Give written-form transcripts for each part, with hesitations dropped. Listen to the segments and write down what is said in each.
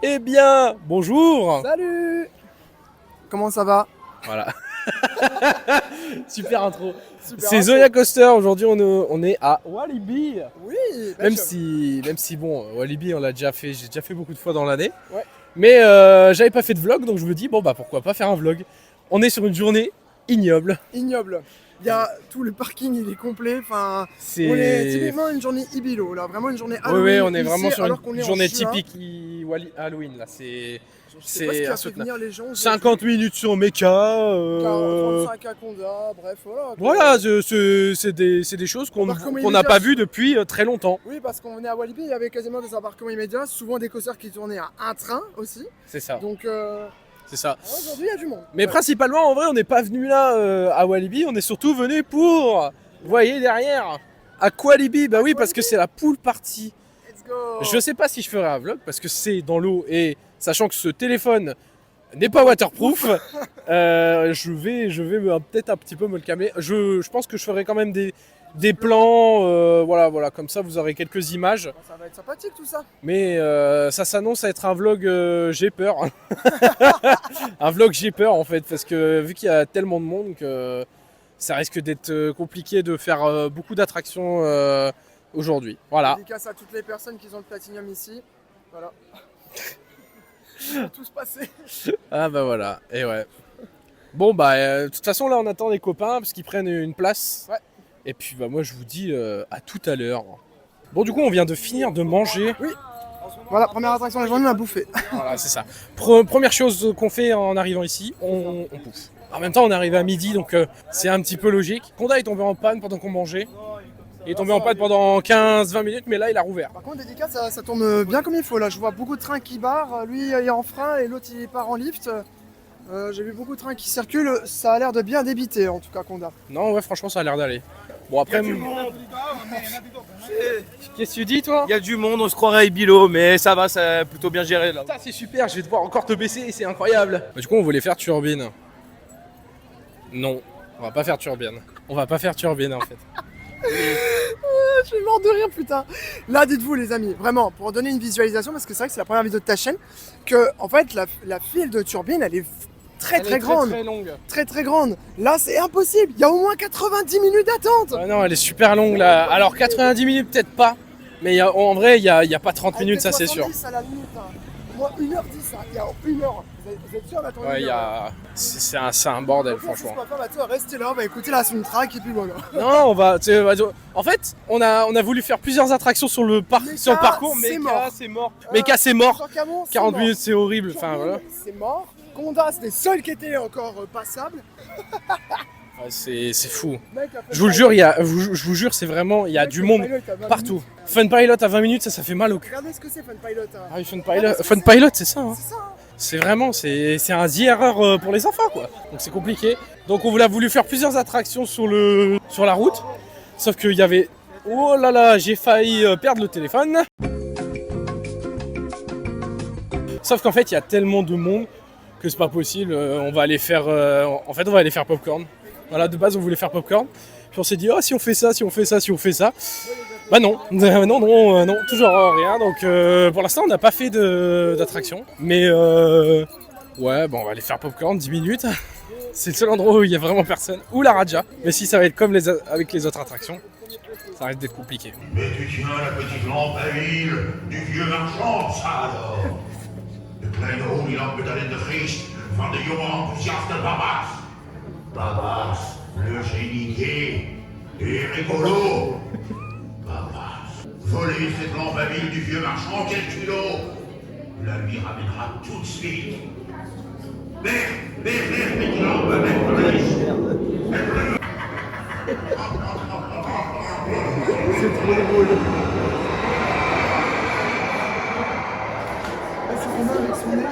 Eh bien, bonjour. Salut. Comment ça va? Voilà. Super intro. Super C'est intro. Zoya Coaster. Aujourd'hui, on est à Walibi. Oui, Même si bon, Walibi, j'ai déjà fait beaucoup de fois dans l'année. Ouais. Mais j'avais pas fait de vlog, donc je me dis bon bah pourquoi pas faire un vlog. On est sur une journée ignoble. Ignoble. Il y a tout le parking, il est complet. Enfin, C'est. on est typiquement une journée Ibilo, là, vraiment une journée Oui, Halloween. on est vraiment ici, sur alors qu'on une est en journée juin. typique Halloween là. C'est Je sais pas ce qui a fait insoutenable. venir les gens. 50 minutes sur Mecha. 35 à Conda, bref, voilà. Voilà, c'est des choses qu'on Embarquement n'a immédiat. pas vues depuis très longtemps. Oui, parce qu'on venait à Walibi, il y avait quasiment des embarquements immédiats, souvent des coasters qui tournaient à un train aussi. C'est ça. Donc C'est ça. aujourd'hui, il y a du monde. Mais Ouais. principalement, en vrai, on n'est pas venu là à Walibi, on est surtout venu pour, vous voyez derrière, à Qualibi. Bah oui, parce que c'est la pool party. Let's go. Je sais pas si je ferai un vlog parce que c'est dans l'eau et sachant que ce téléphone n'est pas waterproof, je vais peut-être un petit peu me le calmer. Je pense que je ferai quand même des plans, voilà, comme ça vous aurez quelques images. Ça va être sympathique tout ça. Mais ça s'annonce à être un vlog j'ai peur. Un vlog j'ai peur en fait, parce que vu qu'il y a tellement de monde que ça risque d'être compliqué de faire beaucoup d'attractions aujourd'hui. Voilà. Dédicace à toutes les personnes qui ont le Platinum ici. Voilà. Ils vont tous passer. Ah bah voilà, et ouais. Bon bah de toute façon là on attend les copains parce qu'ils prennent une place. Ouais. Et puis bah moi je vous dis à tout à l'heure. Bon du coup on vient de finir de manger. Oui. Voilà, première attraction de la journée, on a bouffé. Voilà, c'est ça. Première chose qu'on fait en arrivant ici, on bouffe. En même temps, on est arrivé à midi, donc c'est un petit peu logique. Conda est tombé en panne pendant qu'on mangeait. Il est tombé en panne pendant 15-20 minutes, mais là, il a rouvert. Par contre, dédicace, ça tourne bien comme il faut. Là, je vois beaucoup de trains qui barrent. Lui, il est en frein et l'autre, il part en lift. J'ai vu beaucoup de trains qui circulent. Ça a l'air de bien débiter, en tout cas, Conda. Non, ouais, franchement, ça a l'air d'aller. Bon, après... Qu'est-ce que tu dis, toi? Il y a du monde, on se croirait à Ibilo, mais ça va, c'est plutôt bien géré là. Ça, c'est super, je vais devoir encore te baisser, c'est incroyable. Du coup, on voulait faire turbine. Non, on va pas faire turbine. On va pas faire turbine, en fait. Je suis mort de rire, putain. Là, dites-vous, les amis, vraiment, pour donner une visualisation, parce que c'est vrai que c'est la première vidéo de ta chaîne, que, en fait, la file de turbine, elle est très grande. Très longue. Très grande. Là, c'est impossible. Il y a au moins 90 minutes d'attente. Ah non, elle est super longue là. Alors 90 minutes peut-être pas, mais en vrai il y a pas 30 minutes, ça c'est sûr. 70 à la minute. Moi, 1h10, hein. Il y a 1h. Vous êtes sûr d'attendre Ouais, une heure, c'est un bordel Donc, franchement. ce qu'on va faire, restez là, on va écouter la soundtrack et puis voilà. Non, en fait, on a voulu faire plusieurs attractions sur le parcours, mais c'est mort. Mecha c'est mort. 40 minutes c'est horrible. Enfin voilà. C'est mort. Conda, c'est les seuls qui étaient encore passables. Ouais, c'est fou. Mec, après, Je vous le jure, je vous jure, c'est vraiment, il y a mec, du Fun monde Pilot à 20 partout. minutes. Fun Pilot à 20 minutes, ça fait mal au cul. Regardez ce que c'est Fun Pilot. Hein. Ah oui, Fun Pilot, c'est ça. Hein. C'est ça. Hein. C'est vraiment, c'est un erreur pour les enfants quoi. Donc c'est compliqué. Donc on a voulu faire plusieurs attractions sur la route. Sauf qu'il y avait, oh là là, j'ai failli perdre le téléphone. Sauf qu'en fait il y a tellement de monde que c'est pas possible. On va aller faire, en fait on va aller faire popcorn. Voilà, de base on voulait faire popcorn. Puis on s'est dit, oh si on fait ça, si on fait ça, si on fait ça. Bah non, non, toujours rien. Donc pour l'instant on n'a pas fait d'attraction. Mais ouais, bon on va aller faire popcorn 10 minutes. C'est le seul endroit où il y a vraiment personne. Ou la Raja. Mais si ça va être comme avec les autres attractions, ça risque d'être compliqué. Mais tu tiens la petite lampe à huile du vieux marchand, ça alors. De kleine olielampen daarin de geest van de jonge enthousiaste Babas. Babas, le génie et rigolo. Babas, voler cette lampe à huile du vieux marchand, quel culot. La lui ramènera tout de suite. Merde, petite lampe, merde, C'est trop drôle. C'est Romain avec son nez.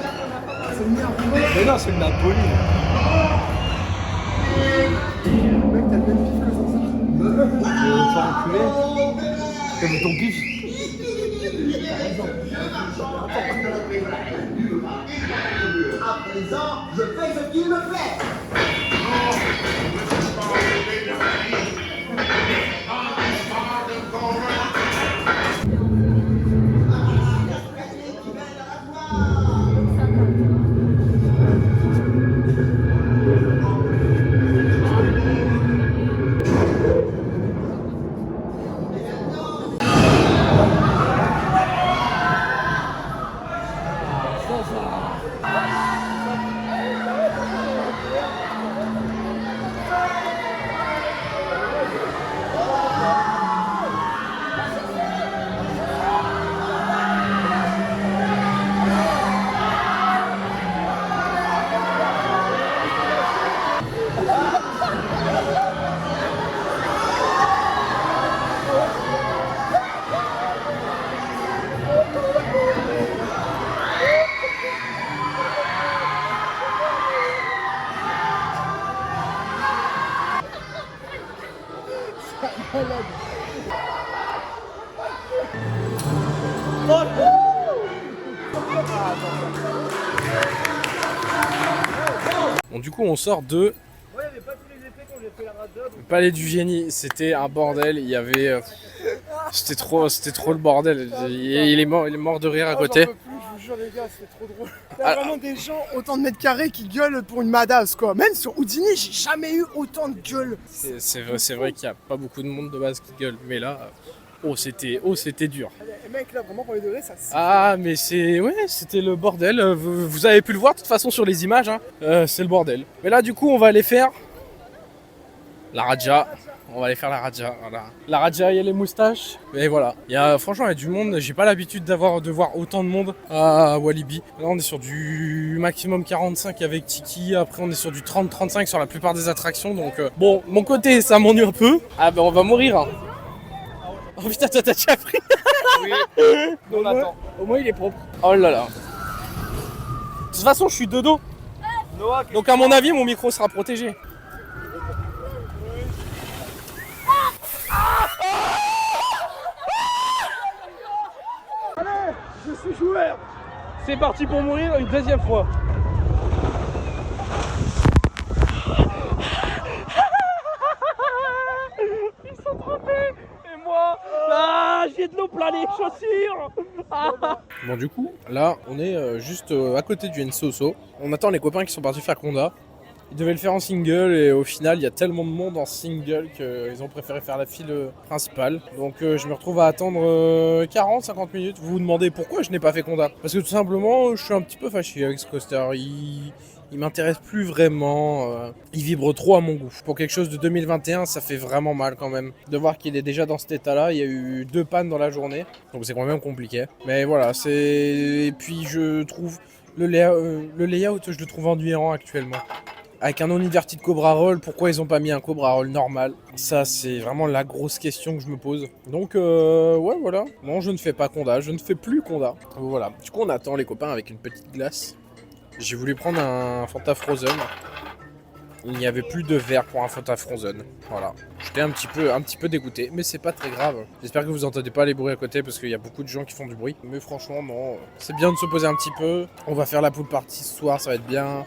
C'est le nez à Romain. Mais non, c'est le Napoli. Mec, t'as le même pif que ça. Tu vas enculer. Comme ton pif. À présent, je fais ce qu'il me plaît. Qui mène à la gloire. Bon, du coup, on sort de le Palais du Génie. C'était un bordel. Il y avait, c'était trop le bordel. Il est mort de rire à côté. J'en peux plus, je vous jure les gars, c'est trop drôle. Il y a vraiment des gens autant de mètres carrés qui gueulent pour une Madass quoi. Même sur Houdini, j'ai jamais eu autant de gueule. C'est vrai qu'il n'y a pas beaucoup de monde de base qui gueule, mais là, c'était dur. Les mecs là, vraiment pour les degrés, ça se... Ah, mais c'était le bordel. Vous avez pu le voir de toute façon sur les images, hein. C'est le bordel. Mais là, du coup, on va aller faire la Raja. On va aller faire la Raja. Voilà. La Raja, il y a les moustaches. Et voilà. Franchement, il y a du monde. J'ai pas l'habitude de voir autant de monde à Walibi. Là, on est sur du maximum 45 avec Tiki. Après, on est sur du 30-35 sur la plupart des attractions. Donc, bon, mon côté, ça m'ennuie un peu. Ah, ben, on va mourir. Hein. Oh putain, toi, t'as déjà pris. Oui, on attend. Au moins, il est propre. Oh là là. De toute façon, je suis de dos. Noah, Donc, à mon avis, mon micro sera protégé. Je suis joueur. C'est parti pour mourir une deuxième fois. Ils sont trompés. Et moi, j'ai de l'eau plein les chaussures. Bon, du coup, là, on est juste à côté du Ensoso. On attend les copains qui sont partis faire Conda. Ils devaient le faire en single et au final il y a tellement de monde en single qu'ils ont préféré faire la file principale. Donc je me retrouve à attendre 40-50 minutes. Vous vous demandez pourquoi je n'ai pas fait Conda. Parce que tout simplement je suis un petit peu fâché avec ce coaster. Il m'intéresse plus vraiment. Il vibre trop à mon goût. Pour quelque chose de 2021 ça fait vraiment mal quand même. De voir qu'il est déjà dans cet état là. Il y a eu 2 pannes dans la journée. Donc c'est quand même compliqué. Mais voilà, et puis je trouve le layout je le trouve ennuyant actuellement. Avec un non-inverted Cobra Roll, pourquoi ils ont pas mis un Cobra Roll normal? Ça, c'est vraiment la grosse question que je me pose. Donc, ouais, voilà. Non, je ne fais pas Conda, je ne fais plus Conda. Voilà. Du coup, on attend les copains avec une petite glace. J'ai voulu prendre un Fanta Frozen. Il n'y avait plus de verre pour un Fanta Frozen. Voilà. J'étais un petit peu dégoûté, mais c'est pas très grave. J'espère que vous entendez pas les bruits à côté parce qu'il y a beaucoup de gens qui font du bruit. Mais franchement, non. C'est bien de se poser un petit peu. On va faire la pool party ce soir, ça va être bien.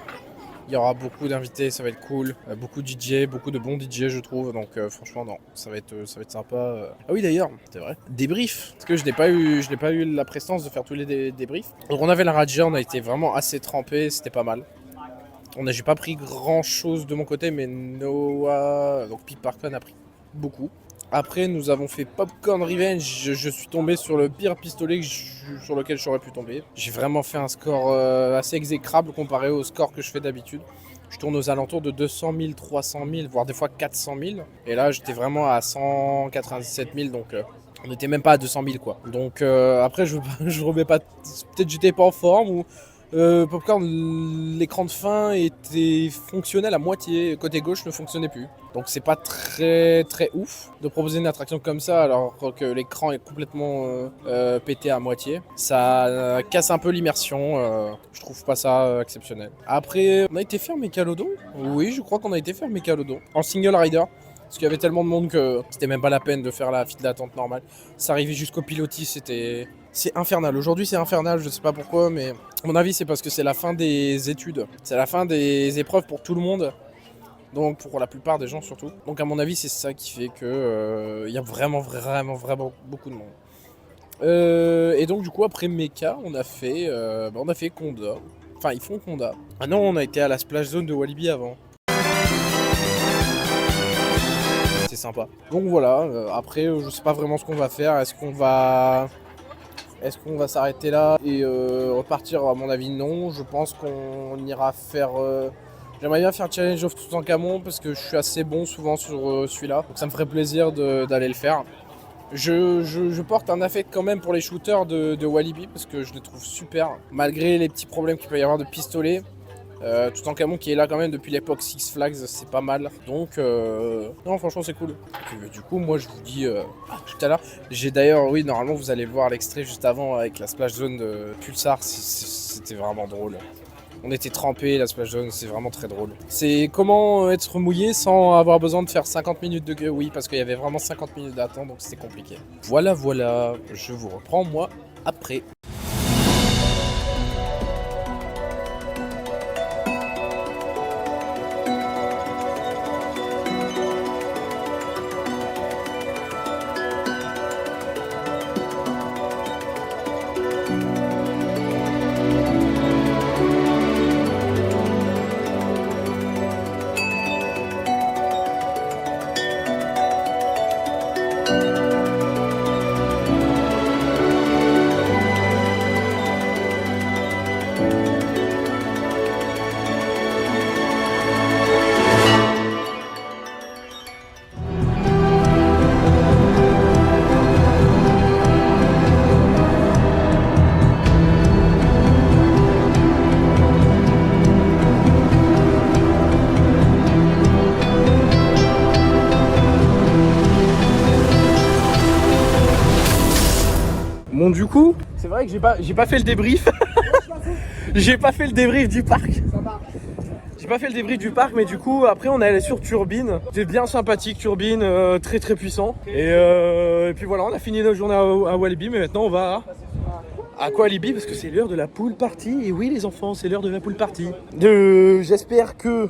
Il y aura beaucoup d'invités, ça va être cool. Beaucoup de DJ, beaucoup de bons DJ je trouve. Donc franchement non, ça va être sympa. Ah oui d'ailleurs, c'est vrai. Débrief. Parce que je n'ai pas eu la prestance de faire tous les débriefs. Donc on avait la Raja, on a été vraiment assez trempés, c'était pas mal. J'ai pas pris grand chose de mon côté, mais Noah, donc Pip Parkon a pris beaucoup. Après, nous avons fait Popcorn Revenge. Je suis tombé sur le pire pistolet sur lequel j'aurais pu tomber. J'ai vraiment fait un score assez exécrable comparé au score que je fais d'habitude. Je tourne aux alentours de 200 000, 300 000, voire des fois 400 000. Et là, j'étais vraiment à 197 000, donc on n'était même pas à 200 000, quoi. Donc après, je remets pas... Peut-être j'étais pas en forme ou... Popcorn, l'écran de fin était fonctionnel à moitié, côté gauche ne fonctionnait plus. Donc c'est pas très ouf de proposer une attraction comme ça alors que l'écran est complètement pété à moitié. Ça casse un peu l'immersion, je trouve pas ça exceptionnel. Après, on a été faire Mécalodon. Oui, je crois qu'on a été faire Mécalodon en single rider. Parce qu'il y avait tellement de monde que c'était même pas la peine de faire la file d'attente normale. Ça arrivait jusqu'au pilotis, c'est infernal. Aujourd'hui c'est infernal, je sais pas pourquoi, mais à mon avis c'est parce que c'est la fin des études. C'est la fin des épreuves pour tout le monde. Donc pour la plupart des gens surtout. Donc à mon avis c'est ça qui fait que y a vraiment beaucoup de monde. Et donc du coup après Mecha on a fait Conda. Enfin ils font Conda. Ah non, on a été à la splash zone de Walibi avant. C'est sympa. Donc voilà, après je sais pas vraiment ce qu'on va faire. Est-ce qu'on va Est-ce qu'on va s'arrêter là et repartir? À mon avis, non. Je pense qu'on ira faire... J'aimerais bien faire Challenge of Toutankhamon parce que je suis assez bon souvent sur celui-là. Donc ça me ferait plaisir d'aller le faire. Je porte un affect quand même pour les shooters de Walibi parce que je les trouve super. Malgré les petits problèmes qu'il peut y avoir de pistolet. Toutankhamon qui est là quand même depuis l'époque Six Flags, c'est pas mal. Donc, non, franchement, c'est cool. Du coup, moi, je vous dis tout à l'heure. J'ai d'ailleurs, oui, normalement, vous allez voir l'extrait juste avant avec la splash zone de Pulsar. C'était vraiment drôle. On était trempés, la splash zone, c'est vraiment très drôle. C'est comment être mouillé sans avoir besoin de faire 50 minutes de queue. Oui, parce qu'il y avait vraiment 50 minutes d'attente, donc c'était compliqué. Voilà, je vous reprends, moi, après. Bon, du coup, c'est vrai que j'ai pas fait le débrief. J'ai pas fait le débrief du parc. J'ai pas fait le débrief du parc, mais du coup, après, on est allé sur Turbine. C'était bien sympathique, Turbine, très très puissant. Et puis voilà, on a fini notre journée à Walibi, mais maintenant on va à Walibi parce que c'est l'heure de la pool party. Et oui, les enfants, c'est l'heure de la pool party. J'espère que,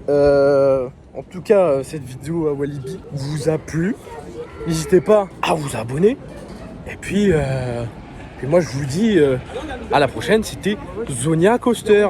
en tout cas, cette vidéo à Walibi vous a plu. N'hésitez pas à vous abonner. Et puis moi je vous dis à la prochaine, c'était Zonia Coaster.